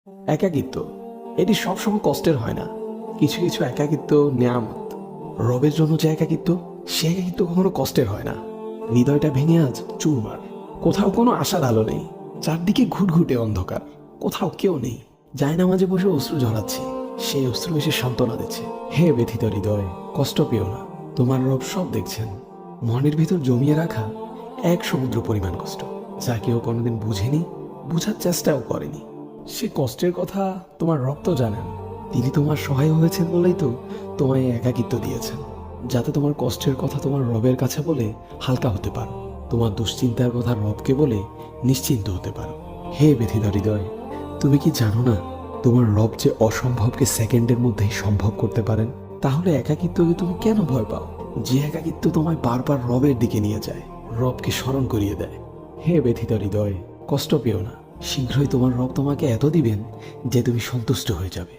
একাকিত্ব এটি সবসময় কষ্টের হয় না। কিছু কিছু একাকিত্ব নেয়ামত। রবের জন্য যে একাকিত্ব, সে একাকিত্ব কখনো কষ্টের হয় না। হৃদয়টা ভেঙে আজ চুরমার। কোথাও কোনো আশার আলো নেই, চারদিকে ঘুটঘুটে অন্ধকার। কোথাও কেউ নেই। যায় না, মাঝে বসে অশ্রু ঝরাচ্ছি, সেই অশ্রু এসে সান্ত্বনা দিচ্ছে। হে ব্যথিত হৃদয়, কষ্ট পেও না, তোমার রব সব দেখছেন। মনের ভিতর জমিয়ে রাখা এক সমুদ্র পরিমাণ কষ্ট, যা কেউ কোনোদিন বুঝেনি, বুঝার চেষ্টাও করেনি। সে কষ্টের কথা তোমার রব তো জানেন। তিনি তোমার সহায় হয়েছেন বলেই তো তোমায় এই একাকিত্ব দিয়েছেন, যাতে তোমার কষ্টের কথা তোমার রবের কাছে বলে হালকা হতে পারো, তোমার দুশ্চিন্তার কথা রবকে বলে নিশ্চিন্ত হতে পারো। হে ব্যথিত হৃদয়, তুমি কি জানো না তোমার রব যে অসম্ভবকে সেকেন্ডের মধ্যেই সম্ভব করতে পারেন? তাহলে একাকিত্বকে তুমি কেন ভয় পাও? যে একাকিত্ব তোমায় বারবার রবের দিকে নিয়ে যায়, রবকে স্মরণ করিয়ে দেয়। হে ব্যথিত হৃদয়, কষ্ট পেও না, শীঘ্রই তোমার রব তোমাকে এত দিবেন যে তুমি সন্তুষ্ট হয়ে যাবে।